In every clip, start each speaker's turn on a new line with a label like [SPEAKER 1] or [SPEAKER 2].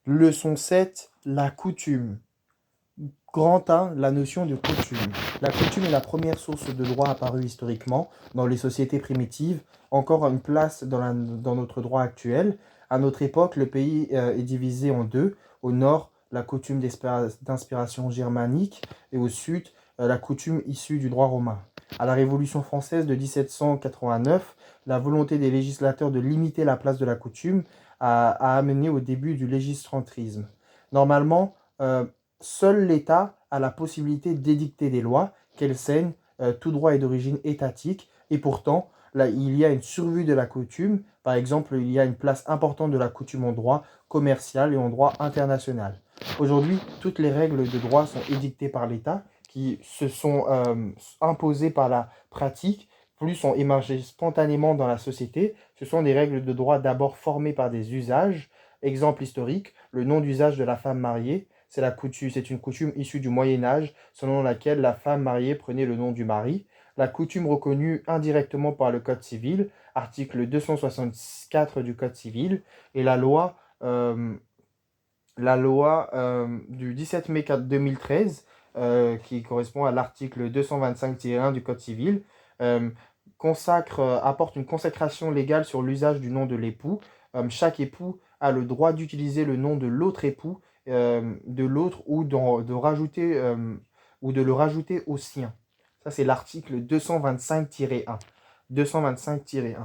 [SPEAKER 1] Leçon 7, la coutume. Grand 1, la notion de coutume. La coutume est la première source de droit apparue historiquement dans les sociétés primitives, encore une place dans notre droit actuel. À notre époque, le pays est divisé en deux. Au nord, la coutume d'inspiration germanique et au sud, la coutume issue du droit romain. À la Révolution française de 1789, la volonté des législateurs de limiter la place de la coutume a amené au début du légistrantisme. Normalement, seul l'État a la possibilité d'édicter des lois, qu'elles saignent, tout droit est d'origine étatique, et pourtant, là, il y a une survie de la coutume. Par exemple, il y a une place importante de la coutume en droit commercial et en droit international. Aujourd'hui, toutes les règles de droit sont édictées par l'État, qui se sont imposées par la pratique, plus ont émergé spontanément dans la société. Ce sont des règles de droit d'abord formées par des usages. Exemple historique, le nom d'usage de la femme mariée, c'est une coutume issue du Moyen Âge, selon laquelle la femme mariée prenait le nom du mari. La coutume reconnue indirectement par le Code civil, article 264 du Code civil, et la loi du 17 mai 2013, qui correspond à l'article 225-1 du Code civil, euh, apporte une consacration légale sur l'usage du nom de l'époux. Chaque époux a le droit d'utiliser le nom de l'autre époux, de l'autre, ou de le rajouter au sien. Ça, c'est l'article 225-1. 225-1.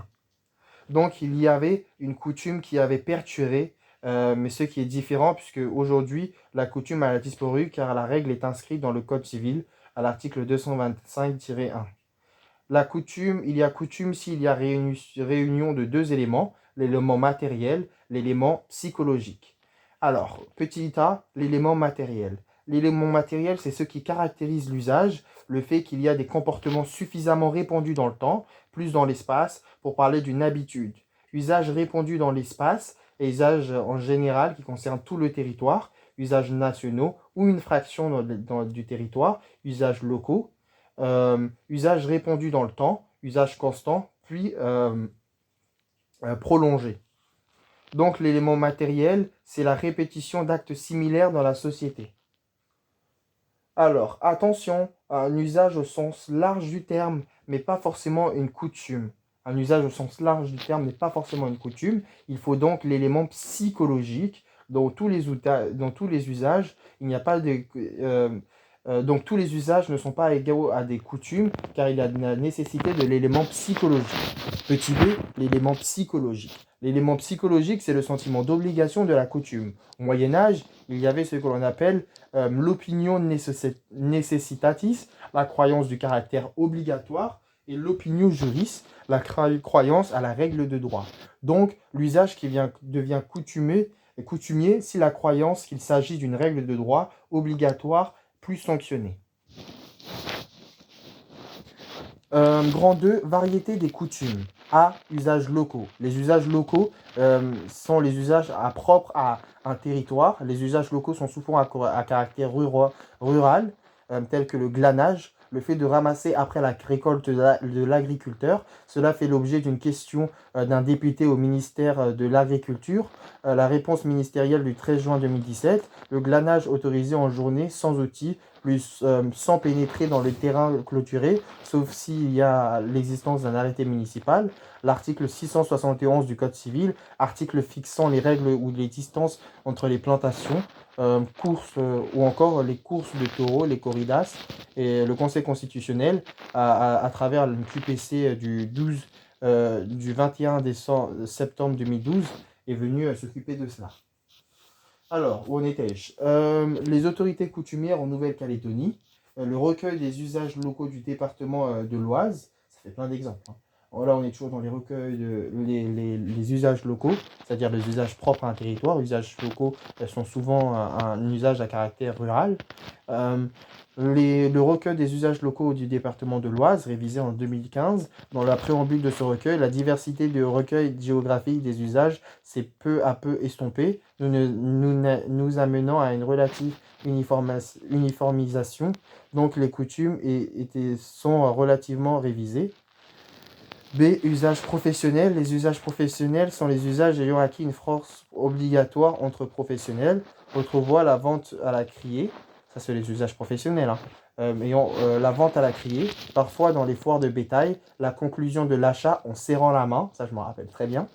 [SPEAKER 1] Donc, il y avait une coutume qui avait perturbé, mais ce qui est différent, puisque aujourd'hui, la coutume a disparu, car la règle est inscrite dans le Code civil, à l'article 225-1. Il y a coutume s'il y a réunion de deux éléments, l'élément matériel, l'élément psychologique. Alors, petit a, l'élément matériel. L'élément matériel, c'est ce qui caractérise l'usage, le fait qu'il y a des comportements suffisamment répandus dans le temps, plus dans l'espace, pour parler d'une habitude. Usage répandu dans l'espace et usage en général qui concerne tout le territoire, usages nationaux ou une fraction du territoire, usages locaux. Usage répandu dans le temps, usage constant, puis prolongé. Donc l'élément matériel, c'est la répétition d'actes similaires dans la société. Alors, attention, un usage au sens large du terme, mais pas forcément une coutume. Un usage au sens large du terme n'est pas forcément une coutume. Il faut donc l'élément psychologique. Dans tous les usages, il n'y a pas de, donc tous les usages ne sont pas égaux à des coutumes, car il y a la nécessité de l'élément psychologique. Petit b, l'élément psychologique. L'élément psychologique, c'est le sentiment d'obligation de la coutume. Au Moyen Âge, il y avait ce que l'on appelle l'opinion necessitatis, la croyance du caractère obligatoire, et l'opinion juris, la croyance à la règle de droit. Donc, l'usage qui devient coutumier si la croyance qu'il s'agit d'une règle de droit obligatoire plus sanctionnée. Grand 2, variété des coutumes. A, usages locaux. Les usages locaux sont les usages propres à un territoire. Les usages locaux sont souvent à caractère rural, tels que le glanage, le fait de ramasser après la récolte de l'agriculteur. Cela fait l'objet d'une question d'un député au ministère de l'Agriculture. La réponse ministérielle du 13 juin 2017, le glanage autorisé en journée sans outils, sans pénétrer dans le terrain clôturé, sauf s'il y a l'existence d'un arrêté municipal. L'article 671 du Code civil, article fixant les règles ou les distances entre les plantations, courses ou encore les courses de taureaux, les corridas, et le Conseil constitutionnel, à travers une QPC du 21 septembre 2012, est venu s'occuper de cela. Alors, où en étais-je? Les autorités coutumières en Nouvelle-Calédonie, le recueil des usages locaux du département de l'Oise, ça fait plein d'exemples. Là, on est toujours dans les recueils, les usages locaux, c'est-à-dire les usages propres à un territoire. Les usages locaux sont souvent un usage à caractère rural. Le recueil des usages locaux du département de l'Oise, révisé en 2015, dans la préambule de ce recueil, la diversité de recueil géographique des usages s'est peu à peu estompée, nous amenant à une relative uniformisation. Donc les coutumes sont relativement révisées. B. Usages professionnels. Les usages professionnels sont les usages ayant acquis une force obligatoire entre professionnels. Autrefois, la vente à la criée, ça c'est les usages professionnels, hein. La vente à la criée, parfois dans les foires de bétail, la conclusion de l'achat en serrant la main, ça je m'en rappelle très bien.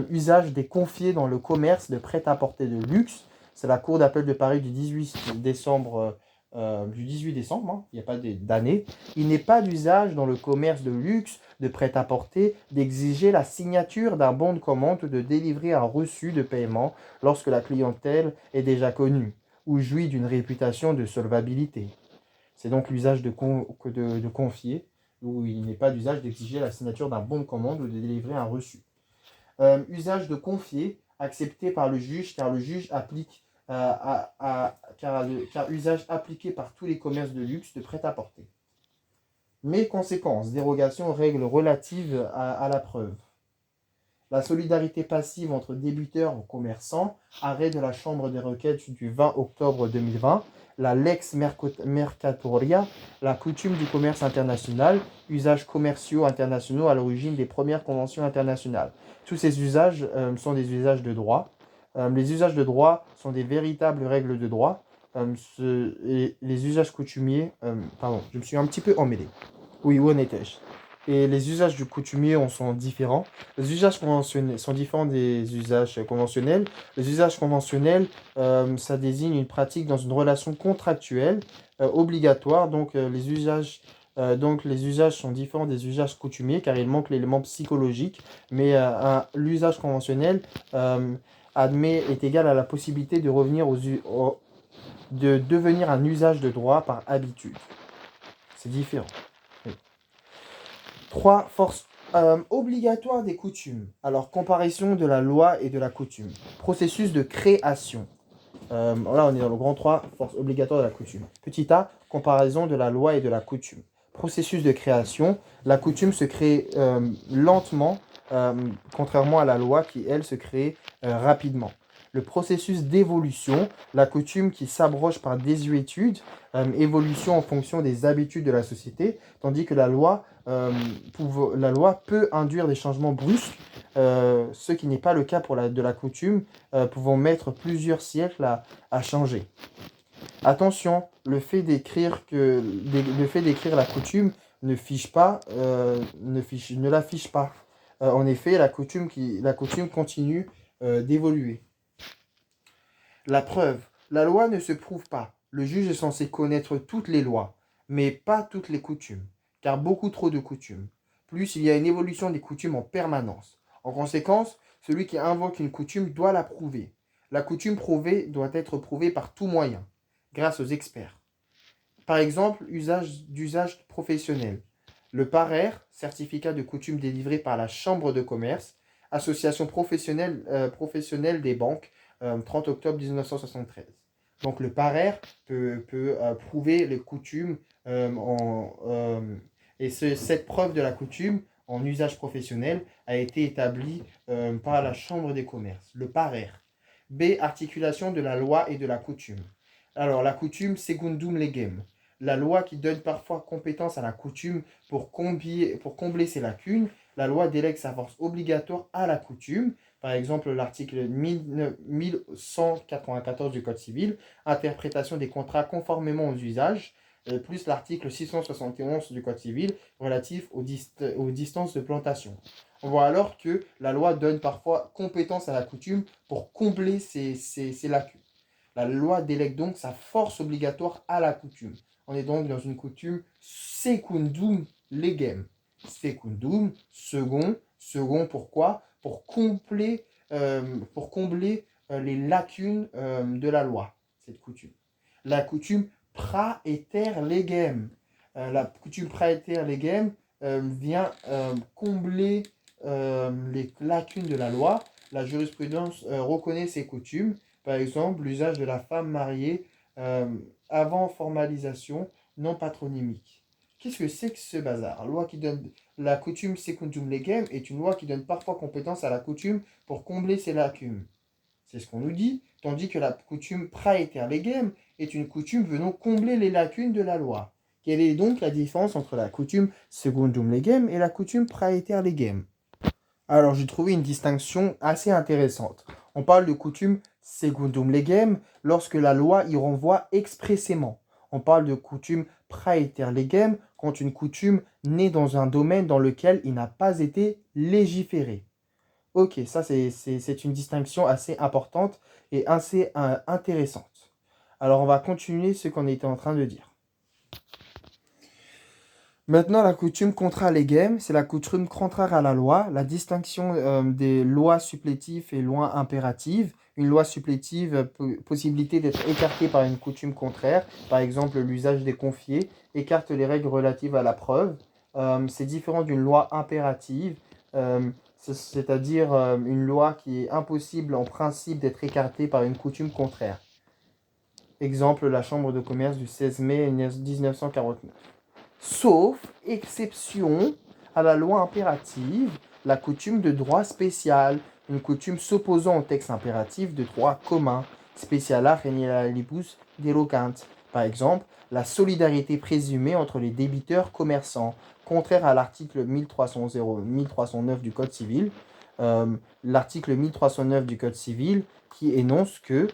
[SPEAKER 1] Usage des confiés dans le commerce de prêt-à-porter de luxe, c'est la Cour d'appel de Paris du 18 décembre, hein, il n'y a pas d'année. Il n'est pas d'usage dans le commerce de luxe, de prêt-à-porter, d'exiger la signature d'un bon de commande ou de délivrer un reçu de paiement lorsque la clientèle est déjà connue ou jouit d'une réputation de solvabilité. C'est donc l'usage de confier, où il n'est pas d'usage d'exiger la signature d'un bon de commande ou de délivrer un reçu. Usage de confier, accepté par le juge, car le juge applique, car usage appliqué par tous les commerces de luxe de prêt-à-porter. Mais conséquences, dérogation aux règles relatives à la preuve. La solidarité passive entre débiteurs et commerçants, arrêt de la Chambre des requêtes du 20 octobre 2020, la lex mercatoria, la coutume du commerce international, usages commerciaux internationaux à l'origine des premières conventions internationales. Tous ces usages sont des usages de droit. Les usages de droit sont des véritables règles de droit. Et les usages coutumiers, pardon, je me suis un petit peu emmêlé. Oui, où en étais-je? Et les usages du coutumier sont différents. Les usages conventionnels sont différents des usages conventionnels. Les usages conventionnels, ça désigne une pratique dans une relation contractuelle obligatoire. Donc les usages sont différents des usages coutumiers car il manque l'élément psychologique. Mais l'usage conventionnel est égal à la possibilité de revenir de devenir un usage de droit par habitude. C'est différent. 3. Force obligatoire des coutumes. Alors, comparaison de la loi et de la coutume. Processus de création. Là, on est dans le grand 3, force obligatoire de la coutume. Petit a, comparaison de la loi et de la coutume. Processus de création. La coutume se crée lentement, contrairement à la loi qui, elle, se crée rapidement. Le processus d'évolution, la coutume qui s'abroge par désuétude, évolution en fonction des habitudes de la société, tandis que la loi peut induire des changements brusques, ce qui n'est pas le cas de la coutume, pouvant mettre plusieurs siècles à changer. Attention, le fait d'écrire la coutume ne l'affiche pas. En effet, la coutume continue d'évoluer. La preuve. La loi ne se prouve pas. Le juge est censé connaître toutes les lois, mais pas toutes les coutumes, car beaucoup trop de coutumes. Plus il y a une évolution des coutumes en permanence. En conséquence, celui qui invoque une coutume doit la prouver. La coutume prouvée doit être prouvée par tout moyen, grâce aux experts. Par exemple, d'usage professionnel. Le PARER, certificat de coutume délivré par la Chambre de commerce, association professionnelle des banques, 30 octobre 1973. Donc le PARER peut prouver les coutumes et cette preuve de la coutume en usage professionnel a été établie par la Chambre des commerces, le PARER. B. Articulation de la loi et de la coutume. Alors la coutume, secundum legem. La loi qui donne parfois compétence à la coutume pour combler ses lacunes. La loi délègue sa force obligatoire à la coutume. Par exemple, l'article 1194 du Code civil, interprétation des contrats conformément aux usages, plus l'article 671 du Code civil relatif aux distances de plantation. On voit alors que la loi donne parfois compétence à la coutume pour combler ses lacunes. La loi délègue donc sa force obligatoire à la coutume. On est donc dans une coutume secundum legem. Secundum, second pourquoi? Pour combler les lacunes de la loi, cette coutume. La coutume praeter legem. La coutume praeter legem vient combler les lacunes de la loi. La jurisprudence reconnaît ces coutumes. Par exemple, l'usage de la femme mariée avant formalisation non patronymique. Qu'est-ce que c'est que ce bazar? La coutume secundum legem est une loi qui donne parfois compétence à la coutume pour combler ses lacunes. C'est ce qu'on nous dit, tandis que la coutume praeter legem est une coutume venant combler les lacunes de la loi. Quelle est donc la différence entre la coutume secundum legem et la coutume praeter legem? Alors, j'ai trouvé une distinction assez intéressante. On parle de coutume secundum legem lorsque la loi y renvoie expressément. On parle de coutume praeter legem quand une coutume naît dans un domaine dans lequel il n'a pas été légiféré. Ok, ça c'est une distinction assez importante et assez intéressante. Alors, on va continuer ce qu'on était en train de dire. Maintenant, la coutume contra legem, c'est la coutume contraire à la loi, la distinction des lois supplétives et lois impératives. Une loi supplétive, possibilité d'être écartée par une coutume contraire, par exemple l'usage des confiés, écarte les règles relatives à la preuve. C'est différent d'une loi impérative, c'est-à-dire une loi qui est impossible en principe d'être écartée par une coutume contraire. Exemple, la Chambre de commerce du 16 mai 1949. Sauf exception à la loi impérative, la coutume de droit spécial, une coutume s'opposant au texte impératif de droit commun, speciala generalibus derogant. Par exemple, la solidarité présumée entre les débiteurs commerçants, contraire à l'article 1309 du Code civil. L'article 1309 du Code civil qui énonce que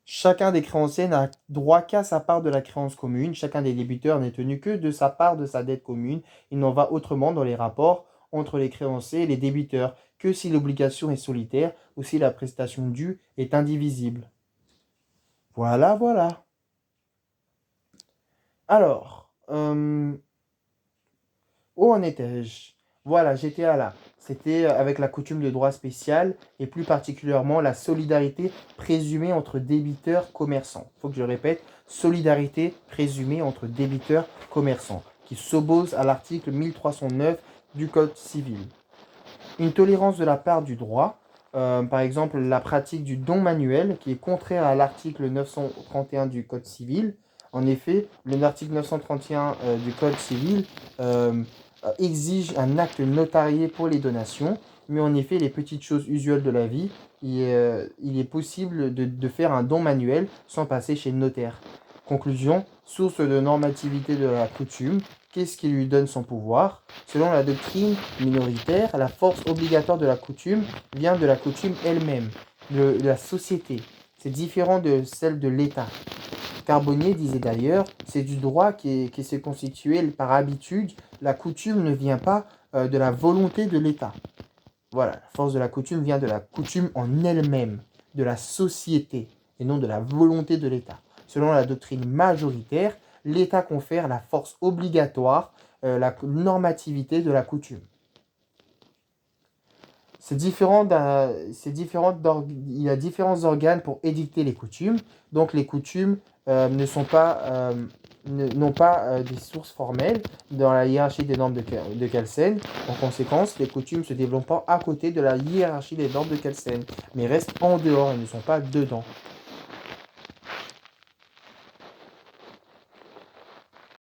[SPEAKER 1] chacun des créanciers n'a droit qu'à sa part de la créance commune. Chacun des débiteurs n'est tenu que de sa part de sa dette commune. Il n'en va autrement dans les rapports entre les créanciers et les débiteurs que si l'obligation est solitaire ou si la prestation due est indivisible. Voilà, voilà. Alors, où en étais-je? Voilà, j'étais là. C'était avec la coutume de droit spécial et plus particulièrement la solidarité présumée entre débiteurs commerçants. Il faut que je répète, solidarité présumée entre débiteurs commerçants, qui s'oppose à l'article 1309 du Code civil. Une tolérance de la part du droit, par exemple la pratique du don manuel, qui est contraire à l'article 931 du Code civil. En effet, l'article 931 du Code civil exige un acte notarié pour les donations, mais en effet, les petites choses usuelles de la vie, il est possible de faire un don manuel sans passer chez le notaire. Conclusion, source de normativité de la coutume, qu'est-ce qui lui donne son pouvoir? Selon la doctrine minoritaire, la force obligatoire de la coutume vient de la coutume elle-même, de la société. C'est différent de celle de l'État. Carbonnier disait d'ailleurs, c'est du droit qui s'est constitué par habitude. La coutume ne vient pas de la volonté de l'État. Voilà, la force de la coutume vient de la coutume en elle-même, de la société, et non de la volonté de l'État. Selon la doctrine majoritaire, l'État confère la force obligatoire, la normativité de la coutume. Il y a différents organes pour édicter les coutumes. Donc les coutumes n'ont pas des sources formelles dans la hiérarchie des normes de Kelsen. En conséquence, les coutumes se développent à côté de la hiérarchie des normes de Kelsen, mais restent en dehors et ne sont pas dedans.